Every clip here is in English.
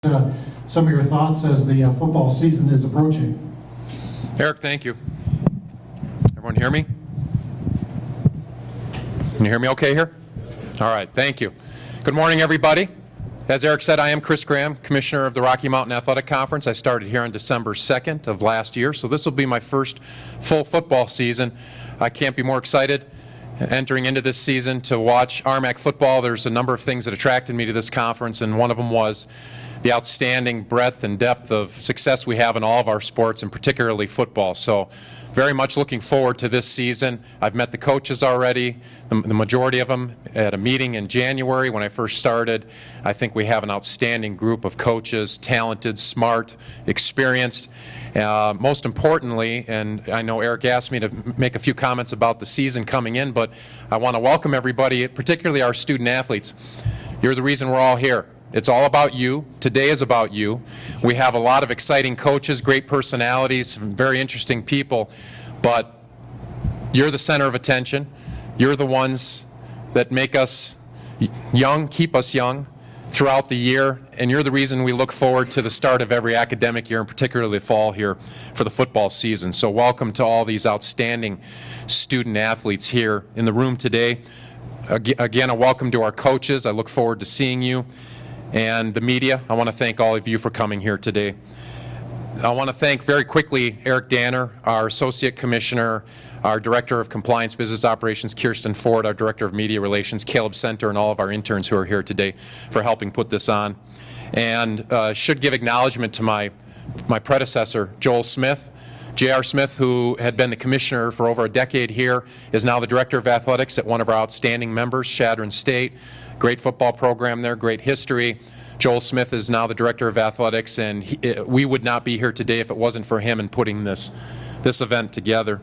Some of your thoughts as the football season is approaching. Eric, thank you. Everyone hear me? Can you hear me okay here? All right, thank you. Good morning, everybody. As Eric said, I am Chris Graham, Commissioner of the Rocky Mountain Athletic Conference. I started here on December 2nd of last year, so this will be my first full football season. I can't be more excited entering into this season to watch RMAC football. There's a number of things that attracted me to this conference, and one of them was the outstanding breadth and depth of success we have in all of our sports, and particularly football. So very much looking forward to this season. I've met the coaches already, the majority of them at a meeting in January when I first started. I think we have an outstanding group of coaches, talented, smart, experienced. Most importantly, and I know Eric asked me to make a few comments about the season coming in, but I want to welcome everybody, particularly our student athletes. You're the reason we're all here. It's all about you. Today is about you. We have a lot of exciting coaches, great personalities, some very interesting people, but you're the center of attention. You're the ones that make us young, keep us young throughout the year, and you're the reason we look forward to the start of every academic year, and particularly the fall here for the football season. So welcome to all these outstanding student athletes here in the room today. Again, a welcome to our coaches. I look forward to seeing you. And the media, I want to thank all of you for coming here today. I want to thank very quickly Eric Danner, our Associate Commissioner, our Director of Compliance Business Operations, Kirsten Ford, our Director of Media Relations, Caleb Center, and all of our interns who are here today for helping put this on. And should give acknowledgement to my predecessor, Joel Smith. J.R. Smith, who had been the commissioner for over a decade here, is now the Director of Athletics at one of our outstanding members, Chadron State. Great football program there, great history. Joel Smith is now the Director of Athletics, and we would not be here today if it wasn't for him in putting this event together.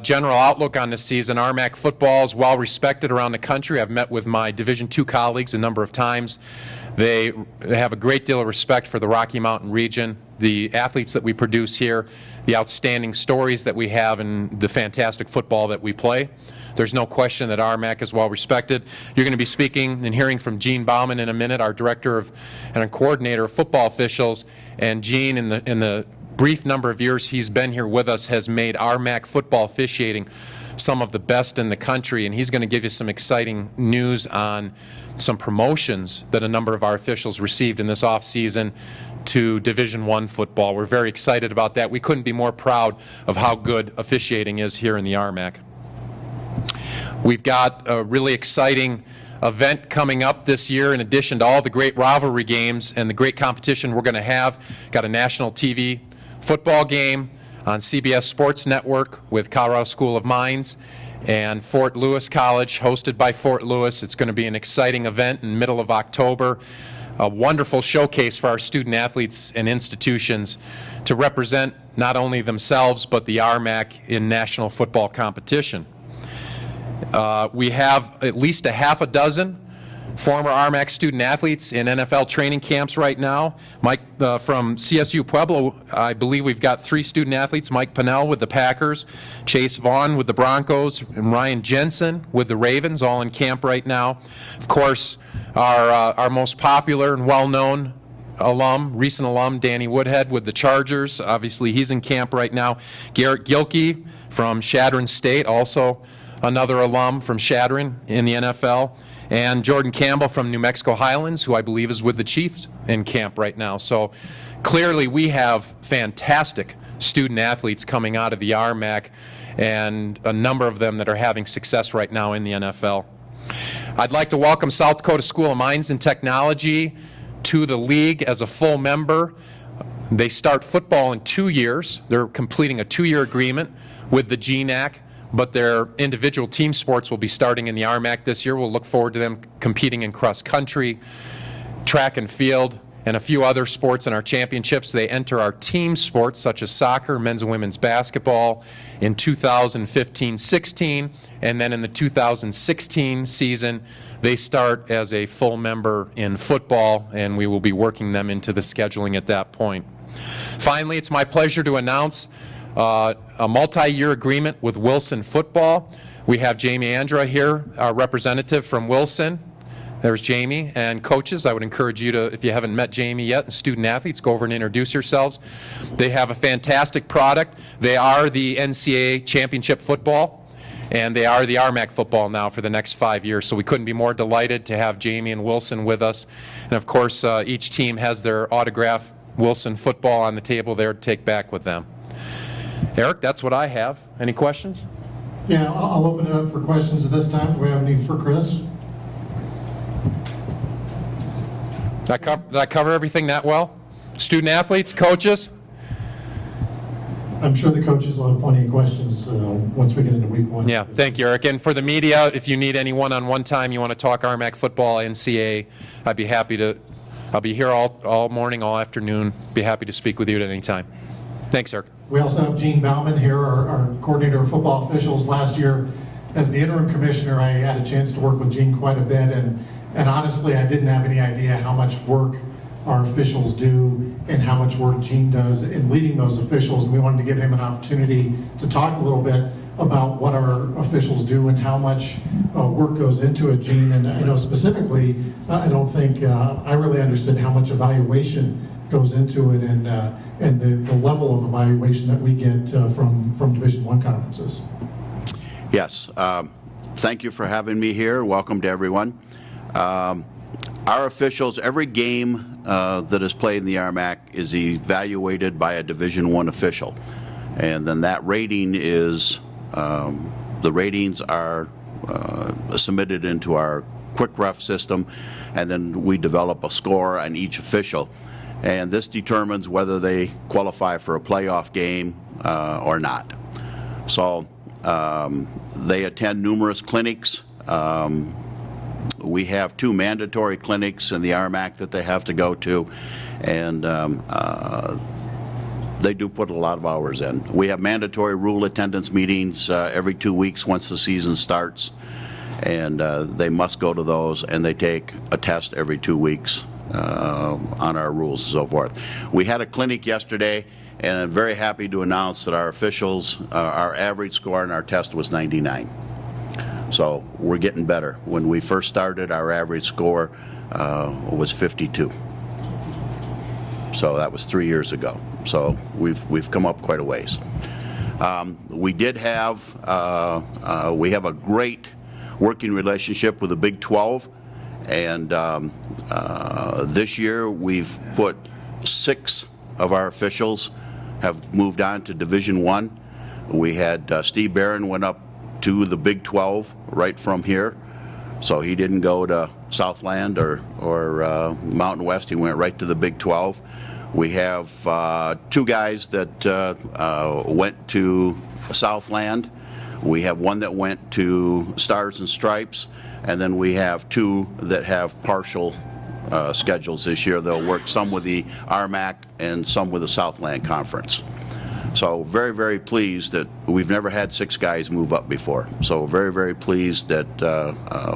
General outlook on this season, RMAC football is well respected around the country. I've met with my Division II colleagues a number of times. They have a great deal of respect for the Rocky Mountain region, the athletes that we produce here, the outstanding stories that we have, and the fantastic football that we play. There's no question that RMAC is well respected. You're going to be speaking and hearing from Gene Bouwman in a minute, our Director of and Coordinator of Football Officials. And Gene, in the brief number of years he's been here with us, has made RMAC football officiating some of the best in the country, and he's going to give you some exciting news on some promotions that a number of our officials received in this off-season to Division I football. We're very excited about that. We couldn't be more proud of how good officiating is here in the RMAC. We've got a really exciting event coming up this year in addition to all the great rivalry games and the great competition we're going to have. Got a national TV football game on CBS Sports Network with Colorado School of Mines and Fort Lewis College, hosted by Fort Lewis. It's going to be an exciting event in the middle of October. A wonderful showcase for our student athletes and institutions to represent not only themselves but the RMAC in national football competition. We have at least a half a dozen former RMAC student athletes in NFL training camps right now. Mike from CSU Pueblo, I believe we've got 3 student athletes. Mike Pennell with the Packers, Chase Vaughn with the Broncos, and Ryan Jensen with the Ravens, all in camp right now. Of course, our most popular and well-known recent alum, Danny Woodhead with the Chargers. Obviously, he's in camp right now. Garrett Gilkey from Chadron State, also another alum from Chadron in the NFL. And Jordan Campbell from New Mexico Highlands, who I believe is with the Chiefs in camp right now. So clearly we have fantastic student athletes coming out of the RMAC, and a number of them that are having success right now in the NFL. I'd like to welcome South Dakota School of Mines and Technology to the league as a full member. They start football in 2 years. They're completing a 2-year agreement with the GNAC. But their individual team sports will be starting in the RMAC this year. We'll look forward to them competing in cross country, track and field, and a few other sports in our championships. They enter our team sports such as soccer, men's and women's basketball in 2015-16, and then in the 2016 season, they start as a full member in football, and we will be working them into the scheduling at that point. Finally, it's my pleasure to announce a multi-year agreement with Wilson Football. We have Jamie Andra here, our representative from Wilson, There's Jamie. And coaches, I would encourage you to, if you haven't met Jamie yet, and student athletes, go over and introduce yourselves. They have a fantastic product. They are the NCAA championship football, and they are the RMAC football now for the next 5 years. So we couldn't be more delighted to have Jamie and Wilson with us. And of course, each team has their autograph Wilson football on the table there to take back with them. Eric, that's what I have. Any questions? Yeah, I'll open it up for questions at this time. Do we have any for Chris? Did I cover everything that well? Student athletes, coaches? I'm sure the coaches will have plenty of questions once we get into week one. Yeah, thank you, Eric. And for the media, if you need any one-on-one time, you want to talk RMAC football, NCAA, I'd be happy to. I'll be here all morning, all afternoon. Be happy to speak with you at any time. Thanks, Eric. We also have Gene Bouwman here, our coordinator of football officials. Last year, as the interim commissioner, I had a chance to work with Gene quite a bit, and honestly, I didn't have any idea how much work our officials do and how much work Gene does in leading those officials. And we wanted to give him an opportunity to talk a little bit about what our officials do and how much work goes into it, Gene. And I know specifically, I don't think I really understood how much evaluation goes into it and the level of evaluation that we get from Division I conferences. Yes. Thank you for having me here. Welcome to everyone. Our officials, every game that is played in the RMAC is evaluated by a Division I official. And then that rating is, the ratings are submitted into our quick ref system, and then we develop a score on each official. And this determines whether they qualify for a playoff game or not. So they attend numerous clinics. We have 2 mandatory clinics in the RMAC that they have to go to, and they do put a lot of hours in. We have mandatory rule attendance meetings every 2 weeks once the season starts, and they must go to those, and they take a test every 2 weeks on our rules and so forth. We had a clinic yesterday, and I'm very happy to announce that our officials, our average score on our test was 99. So we're getting better. When we first started, our average score was 52. So that was 3 years ago. So we've come up quite a ways. We have a great working relationship with the Big 12, and this year we've put 6 of our officials have moved on to Division I. We had Steve Barron went up to the Big 12 right from here, so he didn't go to Southland or Mountain West. He went right to the Big 12. We have 2 guys that went to Southland. We have 1 that went to Stars and Stripes, and then we have 2 that have partial schedules this year. They'll work some with the RMAC and some with the Southland Conference. So very, very pleased that we've never had 6 guys move up before. So very, very pleased that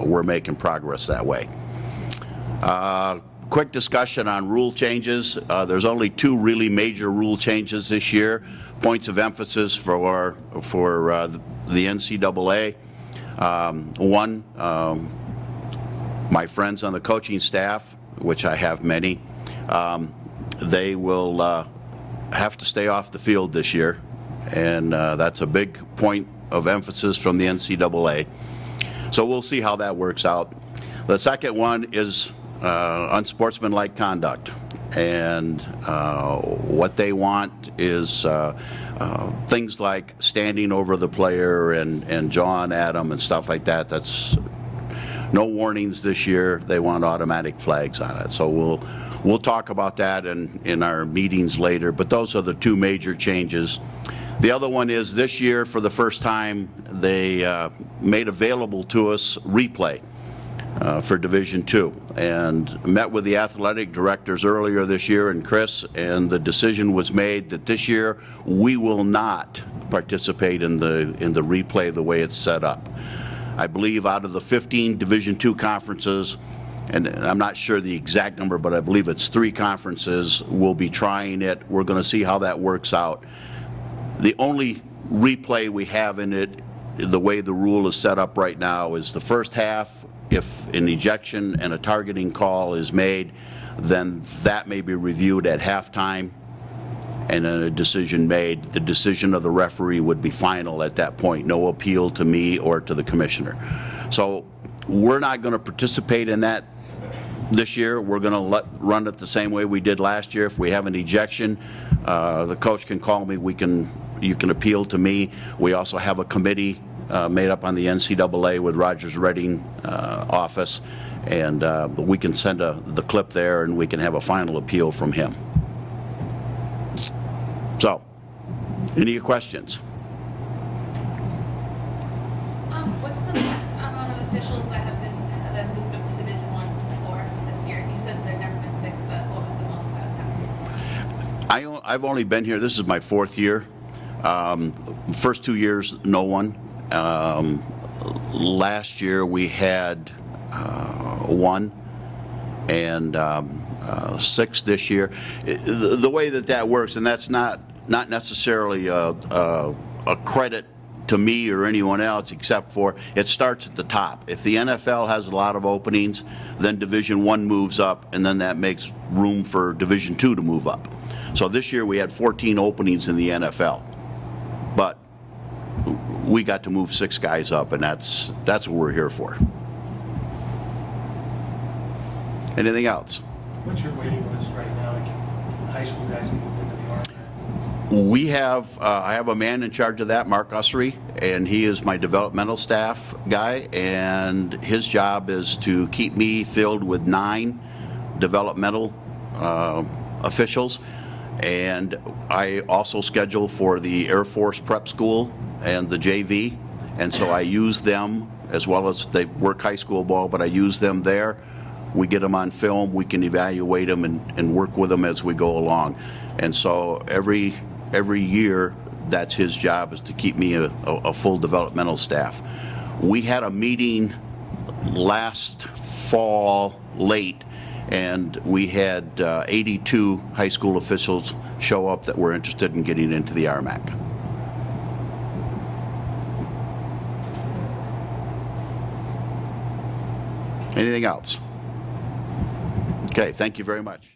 we're making progress that way. Quick discussion on rule changes. There's only 2 really major rule changes this year. Points of emphasis for the NCAA. One, my friends on the coaching staff, which I have many, they will have to stay off the field this year, and that's a big point of emphasis from the NCAA. So we'll see how that works out. The second one is unsportsmanlike conduct, and what they want is things like standing over the player and jawing at them and stuff like that. That's no warnings this year. They want automatic flags on it. So we'll talk about that in our meetings later, but those are the 2 major changes. The other one is this year, for the first time, they made available to us replay for Division II, and met with the athletic directors earlier this year and Chris, and the decision was made that this year we will not participate in the replay the way it's set up. I believe out of the 15 Division II conferences, and I'm not sure the exact number, but I believe it's 3 conferences, will be trying it. We're going to see how that works out. The only replay we have in it, the way the rule is set up right now, is the first half if an ejection and a targeting call is made, then that may be reviewed at halftime, and then a decision made. The decision of the referee would be final at that point, no appeal to me or to the commissioner. So we're not going to participate in that this year. We're going to run it the same way we did last year. If we have an ejection, the coach can call me. You can appeal to me. We also have a committee made up on the NCAA with Rogers Redding office, and we can send the clip there, and we can have a final appeal from him. So, any questions? What's the most amount of officials that have moved up to Division I before this year? You said there've never been 6, but what was the most that happened? I've only been here, this is my 4th year. First 2 years, no one. Last year we had 1, and 6 this year. The way that works, and that's not necessarily a credit to me or anyone else, except for it starts at the top. If the NFL has a lot of openings, then Division I moves up, and then that makes room for Division II to move up. So this year we had 14 openings in the NFL, but we got to move 6 guys up, and that's what we're here for. Anything else? What's your waiting list right now to get high school guys to move into the RMAC? We have, I have a man in charge of that, Mark Ussery, and he is my developmental staff guy, and his job is to keep me filled with 9 developmental officials. And I also schedule for the Air Force Prep School and the JV, and so I use them, as well as they work high school ball, but I use them there. We get them on film, we can evaluate them and work with them as we go along. And so every year, that's his job, is to keep me a full developmental staff. We had a meeting last fall late, and we had 82 high school officials show up that were interested in getting into the RMAC. Anything else? Okay, thank you very much.